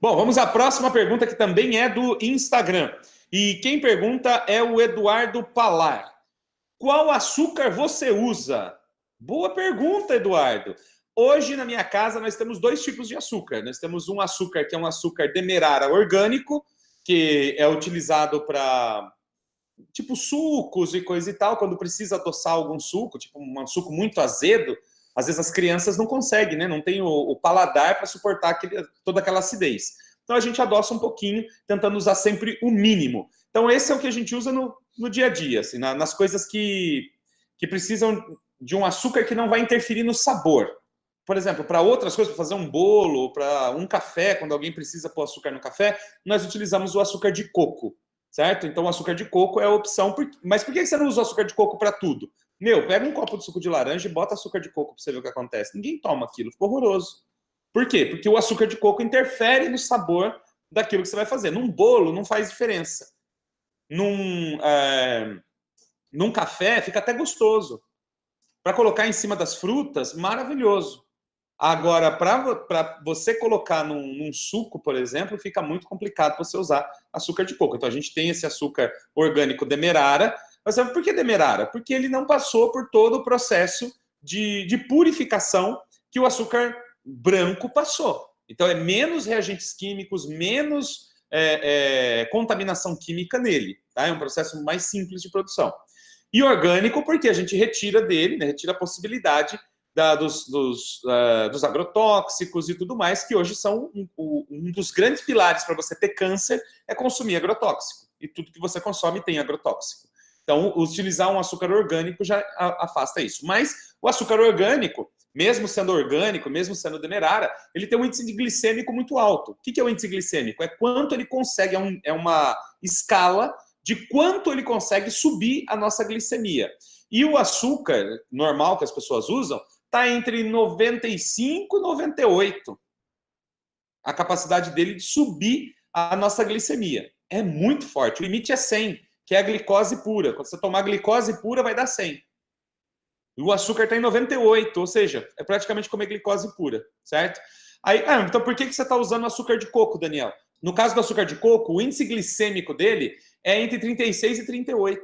Bom, vamos à próxima pergunta, que também é do Instagram. E quem pergunta é o Eduardo Palar. Qual açúcar você usa? Boa pergunta, Eduardo. Hoje, na minha casa, nós temos dois tipos de açúcar. Nós temos um açúcar que é um açúcar demerara orgânico, que é utilizado para tipo sucos e coisa e tal, quando precisa adoçar algum suco, tipo um suco muito azedo, às vezes as crianças não conseguem, né? Não tem o paladar para suportar toda aquela acidez. Então a gente adoça um pouquinho, tentando usar sempre o mínimo. Então esse é o que a gente usa no dia a dia, assim, nas coisas que precisam de um açúcar que não vai interferir no sabor. Por exemplo, para outras coisas, para fazer um bolo, para um café, quando alguém precisa pôr açúcar no café, nós utilizamos o açúcar de coco, certo? Então o açúcar de coco é a opção. Mas por que você não usa o açúcar de coco para tudo? Meu, pega um copo de suco de laranja e bota açúcar de coco para você ver o que acontece. Ninguém toma aquilo, ficou horroroso. Por quê? Porque o açúcar de coco interfere no sabor daquilo que você vai fazer. Num bolo não faz diferença. Num café fica até gostoso. Para colocar em cima das frutas, maravilhoso. Agora, para você colocar num suco, por exemplo, fica muito complicado você usar açúcar de coco. Então, a gente tem esse açúcar orgânico demerara. Mas por que demerara? Porque ele não passou por todo o processo de purificação que o açúcar branco passou. Então, é menos reagentes químicos, menos contaminação química nele. Tá? É um processo mais simples de produção. E orgânico, porque a gente retira dele, né, retira a possibilidade dos agrotóxicos e tudo mais, que hoje são um dos grandes pilares para você ter câncer, é consumir agrotóxico. E tudo que você consome tem agrotóxico. Então, utilizar um açúcar orgânico já afasta isso. Mas o açúcar orgânico, mesmo sendo demerara, ele tem um índice glicêmico muito alto. O que é o índice glicêmico? É quanto ele consegue, é uma escala de quanto ele consegue subir a nossa glicemia. E o açúcar normal que as pessoas usam está entre 95 e 98. A capacidade dele de subir a nossa glicemia. É muito forte. O limite é 100, que é a glicose pura. Quando você tomar glicose pura, vai dar 100. E o açúcar está em 98, ou seja, é praticamente comer glicose pura, certo? Aí, então por que você está usando açúcar de coco, Daniel? No caso do açúcar de coco, o índice glicêmico dele é entre 36 e 38.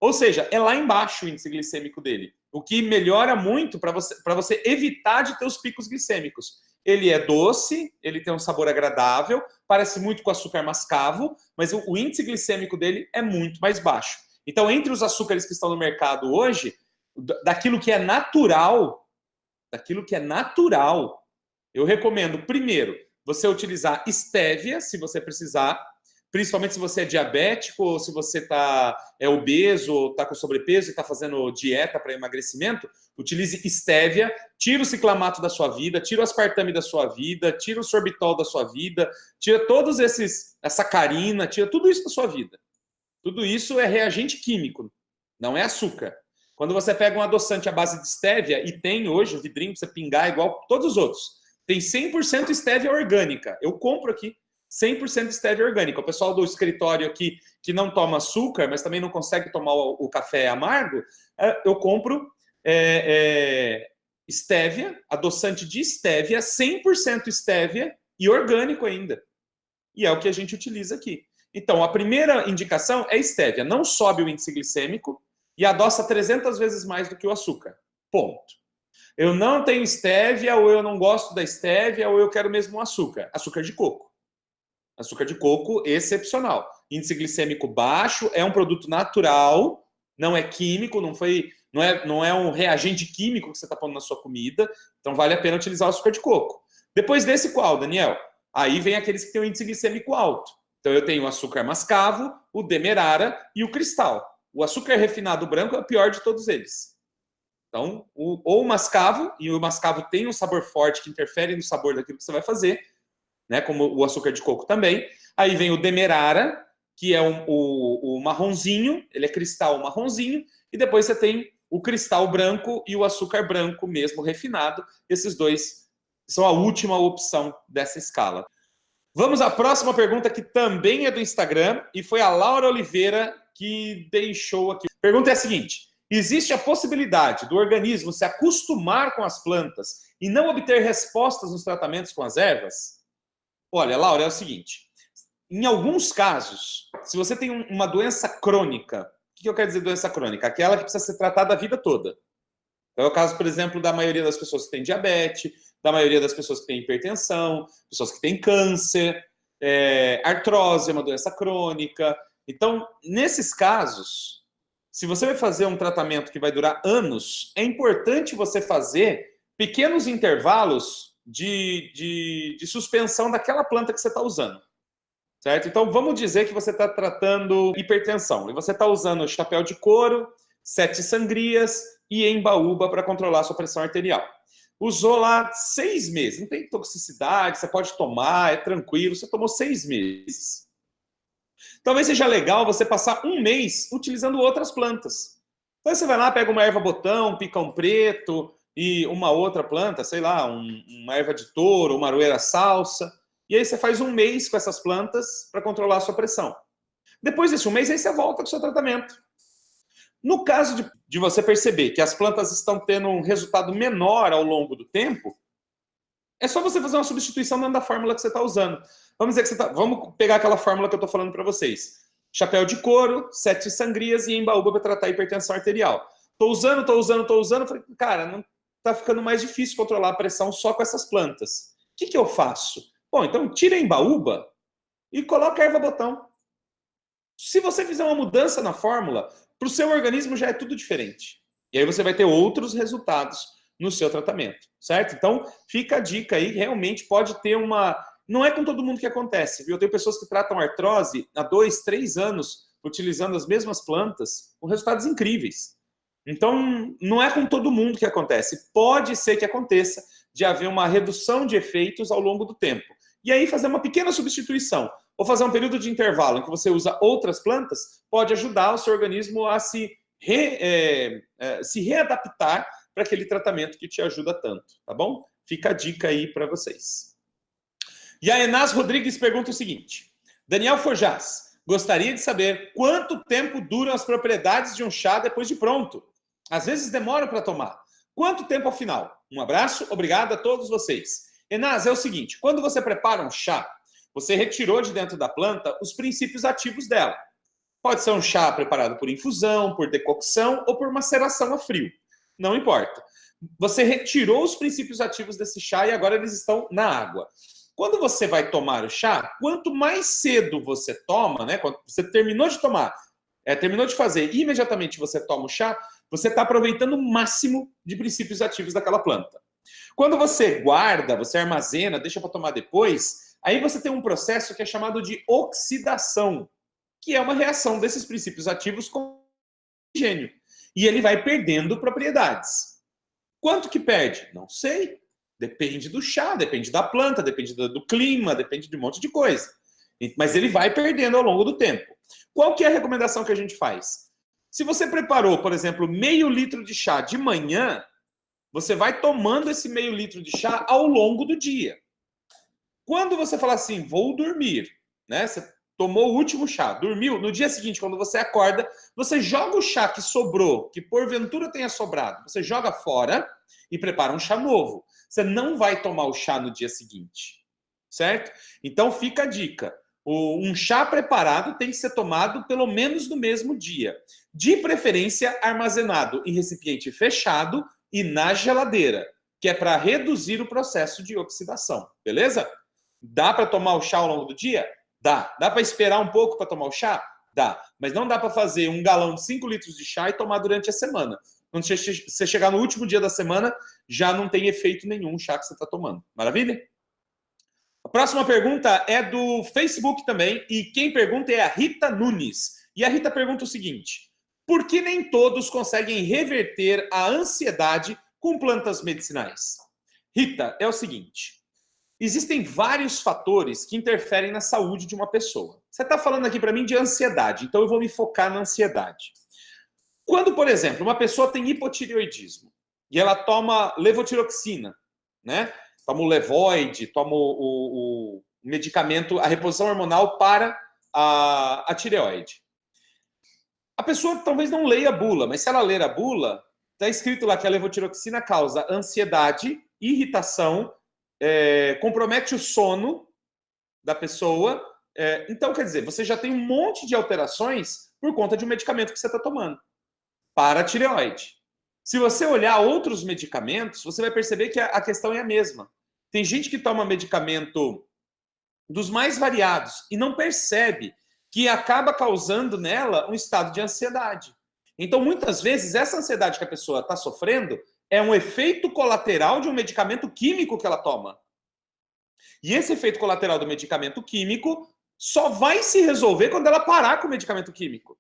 Ou seja, é lá embaixo o índice glicêmico dele. O que melhora muito para você evitar de ter os picos glicêmicos. Ele é doce, ele tem um sabor agradável, parece muito com açúcar mascavo, mas o índice glicêmico dele é muito mais baixo. Então, entre os açúcares que estão no mercado hoje, daquilo que é natural, eu recomendo, primeiro, você utilizar estévia, se você precisar, principalmente se você é diabético, ou se você é obeso, ou está com sobrepeso e está fazendo dieta para emagrecimento, utilize estévia, tira o ciclamato da sua vida, tira o aspartame da sua vida, tira o sorbitol da sua vida, tira todos a sacarina, tira tudo isso da sua vida. Tudo isso é reagente químico, não é açúcar. Quando você pega um adoçante à base de estévia, e tem hoje o vidrinho para você pingar igual todos os outros, tem 100% estévia orgânica. Eu compro aqui 100% estévia orgânica. O pessoal do escritório aqui que não toma açúcar, mas também não consegue tomar o café amargo, eu compro estévia, adoçante de estévia, 100% estévia e orgânico ainda. E é o que a gente utiliza aqui. Então, a primeira indicação é estévia. Não sobe o índice glicêmico e adoça 300 vezes mais do que o açúcar. Ponto. Eu não tenho estévia, ou eu não gosto da estévia, ou eu quero mesmo um açúcar. Açúcar de coco. Açúcar de coco excepcional. Índice glicêmico baixo, é um produto natural, não é químico, não é um reagente químico que você está pondo na sua comida, então vale a pena utilizar o açúcar de coco. Depois desse qual, Daniel? Aí vem aqueles que têm um índice glicêmico alto. Então eu tenho o açúcar mascavo, o demerara e o cristal. O açúcar refinado branco é o pior de todos eles. Então, ou o mascavo, e o mascavo tem um sabor forte que interfere no sabor daquilo que você vai fazer, né, como o açúcar de coco também. Aí vem o demerara, que é o marronzinho, ele é cristal marronzinho, e depois você tem o cristal branco e o açúcar branco mesmo refinado. Esses dois são a última opção dessa escala. Vamos à próxima pergunta, que também é do Instagram, e foi a Laura Oliveira que deixou aqui. A pergunta é a seguinte: existe a possibilidade do organismo se acostumar com as plantas e não obter respostas nos tratamentos com as ervas? Olha, Laura, é o seguinte. Em alguns casos, se você tem uma doença crônica, o que eu quero dizer doença crônica? Aquela que precisa ser tratada a vida toda. Então, é o caso, por exemplo, da maioria das pessoas que têm diabetes, da maioria das pessoas que têm hipertensão, pessoas que têm câncer, artrose é uma doença crônica. Então, nesses casos, se você vai fazer um tratamento que vai durar anos, é importante você fazer pequenos intervalos de suspensão daquela planta que você está usando. Certo? Então, vamos dizer que você está tratando hipertensão e você está usando chapéu de couro, 7 sangrias e embaúba para controlar a sua pressão arterial. Usou lá 6 meses, não tem toxicidade, você pode tomar, é tranquilo, você tomou 6 meses. Talvez seja legal você passar 1 mês utilizando outras plantas. Então você vai lá, pega uma erva-botão, picão preto e uma outra planta, sei lá, uma erva de touro, uma aroeira salsa. E aí você faz 1 mês com essas plantas para controlar a sua pressão. Depois desse 1 mês, aí você volta com o seu tratamento. No caso de você perceber que as plantas estão tendo um resultado menor ao longo do tempo, é só você fazer uma substituição dentro da fórmula que você está usando. Vamos dizer que vamos pegar aquela fórmula que eu estou falando para vocês. Chapéu de couro, 7 sangrias e embaúba para tratar a hipertensão arterial. Estou usando. Falei, cara, não está ficando mais difícil controlar a pressão só com essas plantas. O que eu faço? Bom, então tira a embaúba e coloca a erva-botão. Se você fizer uma mudança na fórmula, para o seu organismo já é tudo diferente. E aí você vai ter outros resultados no seu tratamento, certo? Então, fica a dica aí, realmente pode ter uma... Não é com todo mundo que acontece, viu? Eu tenho pessoas que tratam artrose há 2, 3 anos, utilizando as mesmas plantas, com resultados incríveis. Então, não é com todo mundo que acontece. Pode ser que aconteça de haver uma redução de efeitos ao longo do tempo. E aí, fazer uma pequena substituição, ou fazer um período de intervalo em que você usa outras plantas, pode ajudar o seu organismo a se readaptar para aquele tratamento que te ajuda tanto, tá bom? Fica a dica aí para vocês. E a Enas Rodrigues pergunta o seguinte: Daniel Forjaz, gostaria de saber quanto tempo duram as propriedades de um chá depois de pronto? Às vezes demora para tomar. Quanto tempo afinal? Um abraço, obrigado a todos vocês. Enas, é o seguinte, quando você prepara um chá, você retirou de dentro da planta os princípios ativos dela. Pode ser um chá preparado por infusão, por decocção ou por maceração a frio. Não importa. Você retirou os princípios ativos desse chá e agora eles estão na água. Quando você vai tomar o chá, quanto mais cedo você toma, né? Quando você terminou de tomar, terminou de fazer e imediatamente você toma o chá, você está aproveitando o máximo de princípios ativos daquela planta. Quando você guarda, você armazena, deixa para tomar depois, aí você tem um processo que é chamado de oxidação, que é uma reação desses princípios ativos com oxigênio. E ele vai perdendo propriedades. Quanto que perde? Não sei. Depende do chá, depende da planta, depende do clima, depende de um monte de coisa. Mas ele vai perdendo ao longo do tempo. Qual que é a recomendação que a gente faz? Se você preparou, por exemplo, meio litro de chá de manhã, você vai tomando esse meio litro de chá ao longo do dia. Quando você fala assim, vou dormir, né? Você tomou o último chá, dormiu, no dia seguinte, quando você acorda, você joga o chá que sobrou, que porventura tenha sobrado, você joga fora e prepara um chá novo. Você não vai tomar o chá no dia seguinte, certo? Então fica a dica. Um chá preparado tem que ser tomado pelo menos no mesmo dia. De preferência, armazenado em recipiente fechado e na geladeira, que é para reduzir o processo de oxidação, beleza? Dá para tomar o chá ao longo do dia? Dá. Dá para esperar um pouco para tomar o chá? Dá. Mas não dá para fazer 1 galão de 5 litros de chá e tomar durante a semana. Quando você chegar no último dia da semana, já não tem efeito nenhum o chá que você está tomando. Maravilha? A próxima pergunta é do Facebook também, e quem pergunta é a Rita Nunes. E a Rita pergunta o seguinte: por que nem todos conseguem reverter a ansiedade com plantas medicinais? Rita, é o seguinte: existem vários fatores que interferem na saúde de uma pessoa. Você está falando aqui para mim de ansiedade, então eu vou me focar na ansiedade. Quando, por exemplo, uma pessoa tem hipotireoidismo e ela toma levotiroxina, né? Toma o Levoide, toma o medicamento, a reposição hormonal para a tireoide. A pessoa talvez não leia a bula, mas se ela ler a bula, está escrito lá que a levotiroxina causa ansiedade, irritação, compromete o sono da pessoa. Então, quer dizer, você já tem um monte de alterações por conta de um medicamento que você está tomando para a tireoide. Se você olhar outros medicamentos, você vai perceber que a questão é a mesma. Tem gente que toma medicamento dos mais variados e não percebe que acaba causando nela um estado de ansiedade. Então, muitas vezes, essa ansiedade que a pessoa está sofrendo é um efeito colateral de um medicamento químico que ela toma. E esse efeito colateral do medicamento químico só vai se resolver quando ela parar com o medicamento químico.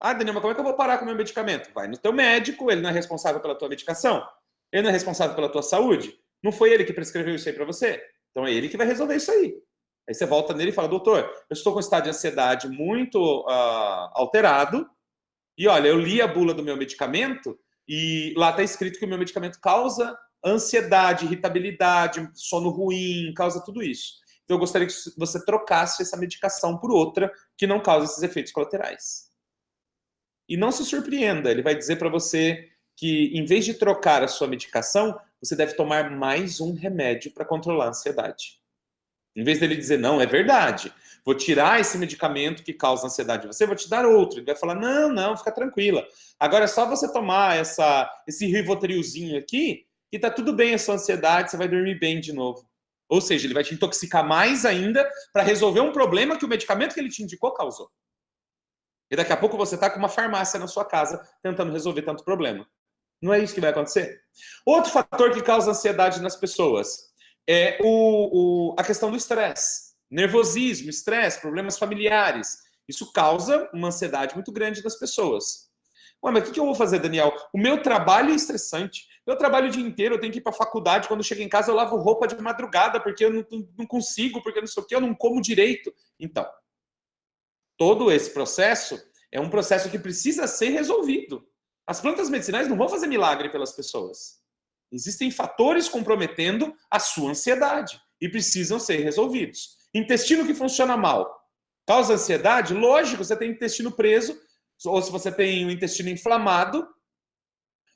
Ah, Daniel, mas como é que eu vou parar com o meu medicamento? Vai no teu médico, ele não é responsável pela tua medicação, ele não é responsável pela tua saúde, não foi ele que prescreveu isso aí para você? Então é ele que vai resolver isso aí. Aí você volta nele e fala, doutor, eu estou com um estado de ansiedade muito alterado, e olha, eu li a bula do meu medicamento, e lá está escrito que o meu medicamento causa ansiedade, irritabilidade, sono ruim, causa tudo isso. Então eu gostaria que você trocasse essa medicação por outra que não causa esses efeitos colaterais. E não se surpreenda, ele vai dizer para você que, em vez de trocar a sua medicação, você deve tomar mais um remédio para controlar a ansiedade. Em vez dele dizer, não, é verdade, vou tirar esse medicamento que causa ansiedade em você, vou te dar outro. Ele vai falar, não, fica tranquila. Agora é só você tomar esse Rivotrilzinho aqui, que tá tudo bem a sua ansiedade, você vai dormir bem de novo. Ou seja, ele vai te intoxicar mais ainda para resolver um problema que o medicamento que ele te indicou causou. E daqui a pouco você está com uma farmácia na sua casa tentando resolver tanto problema. Não é isso que vai acontecer? Outro fator que causa ansiedade nas pessoas é a questão do estresse. Nervosismo, estresse, problemas familiares. Isso causa uma ansiedade muito grande nas pessoas. Ué, mas o que eu vou fazer, Daniel? O meu trabalho é estressante. Eu trabalho o dia inteiro, eu tenho que ir para a faculdade. Quando eu chego em casa, eu lavo roupa de madrugada, porque eu não consigo, porque não sei o quê, eu não como direito. Então, todo esse processo é um processo que precisa ser resolvido. As plantas medicinais não vão fazer milagre pelas pessoas. Existem fatores comprometendo a sua ansiedade e precisam ser resolvidos. Intestino que funciona mal causa ansiedade? Lógico, você tem intestino preso, ou se você tem o intestino inflamado,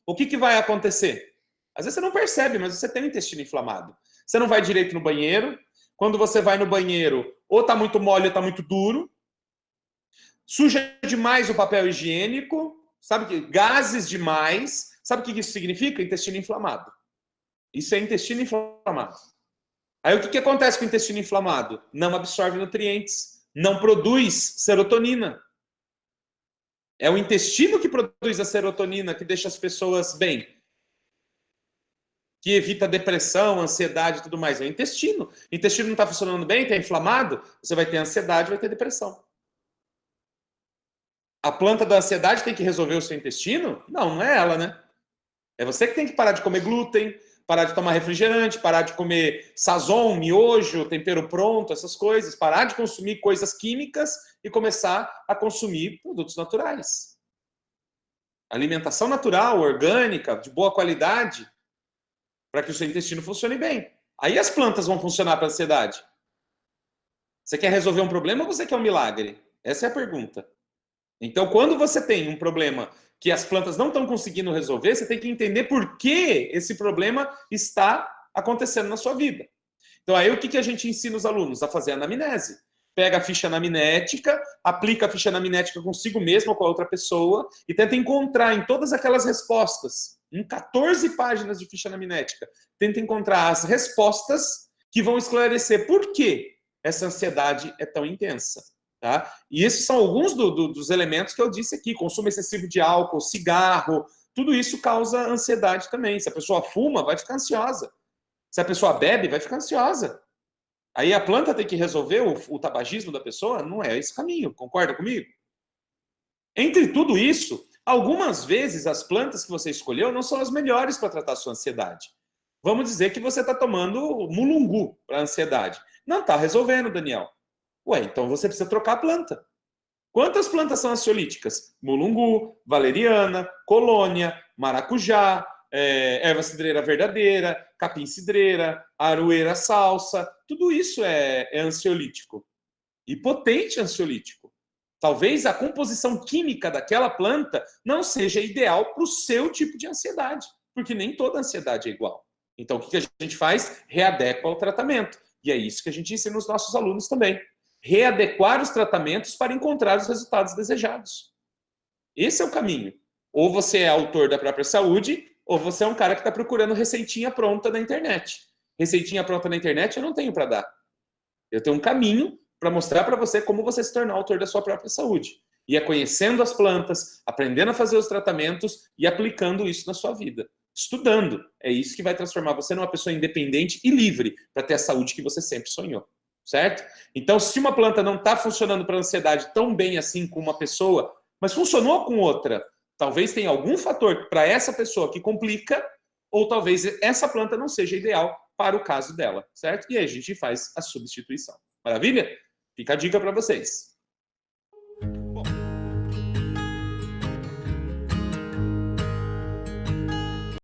o que vai acontecer? Às vezes você não percebe, mas você tem o intestino inflamado. Você não vai direito no banheiro. Quando você vai no banheiro, ou está muito mole ou está muito duro. Suja demais o papel higiênico, sabe que gases demais, sabe o que isso significa? Intestino inflamado. Isso é intestino inflamado. Aí o que acontece com o intestino inflamado? Não absorve nutrientes, não produz serotonina. É o intestino que produz a serotonina, que deixa as pessoas bem, que evita depressão, ansiedade e tudo mais. É o intestino. O intestino não está funcionando bem, está inflamado, você vai ter ansiedade, vai ter depressão. A planta da ansiedade tem que resolver o seu intestino? Não é ela, né? É você que tem que parar de comer glúten, parar de tomar refrigerante, parar de comer sazon, miojo, tempero pronto, essas coisas, parar de consumir coisas químicas e começar a consumir produtos naturais. Alimentação natural, orgânica, de boa qualidade, para que o seu intestino funcione bem. Aí as plantas vão funcionar para a ansiedade. Você quer resolver um problema ou você quer um milagre? Essa é a pergunta. Então, quando você tem um problema que as plantas não estão conseguindo resolver, você tem que entender por que esse problema está acontecendo na sua vida. Então, aí o que a gente ensina os alunos? A fazer a anamnese. Pega a ficha anamnética, aplica a ficha anamnética consigo mesmo ou com a outra pessoa e tenta encontrar em todas aquelas respostas, em 14 páginas de ficha anamnética, tenta encontrar as respostas que vão esclarecer por que essa ansiedade é tão intensa. Tá? E esses são alguns dos elementos que eu disse aqui. Consumo excessivo de álcool, cigarro, tudo isso causa ansiedade também. Se a pessoa fuma, vai ficar ansiosa. Se a pessoa bebe, vai ficar ansiosa. Aí a planta tem que resolver o tabagismo da pessoa? Não é esse caminho, concorda comigo? Entre tudo isso, algumas vezes as plantas que você escolheu não são as melhores para tratar a sua ansiedade. Vamos dizer que você está tomando mulungu para a ansiedade. Não está resolvendo, Daniel. Ué, então você precisa trocar a planta. Quantas plantas são ansiolíticas? Mulungu, valeriana, colônia, maracujá, erva cidreira verdadeira, capim cidreira, aroeira salsa. Tudo isso é ansiolítico. E potente ansiolítico. Talvez a composição química daquela planta não seja ideal para o seu tipo de ansiedade, porque nem toda ansiedade é igual. Então, o que a gente faz? Readequa o tratamento. E é isso que a gente ensina os nossos alunos também. Readequar os tratamentos para encontrar os resultados desejados. Esse é o caminho. Ou você é autor da própria saúde, ou você é um cara que está procurando receitinha pronta na internet. Receitinha pronta na internet eu não tenho para dar. Eu tenho um caminho para mostrar para você como você se tornar autor da sua própria saúde. E é conhecendo as plantas, aprendendo a fazer os tratamentos e aplicando isso na sua vida. Estudando. É isso que vai transformar você numa pessoa independente e livre para ter a saúde que você sempre sonhou. Certo? Então, se uma planta não está funcionando para a ansiedade tão bem assim com uma pessoa, mas funcionou com outra, talvez tenha algum fator para essa pessoa que complica, ou talvez essa planta não seja ideal para o caso dela, certo? E aí a gente faz a substituição. Maravilha? Fica a dica para vocês.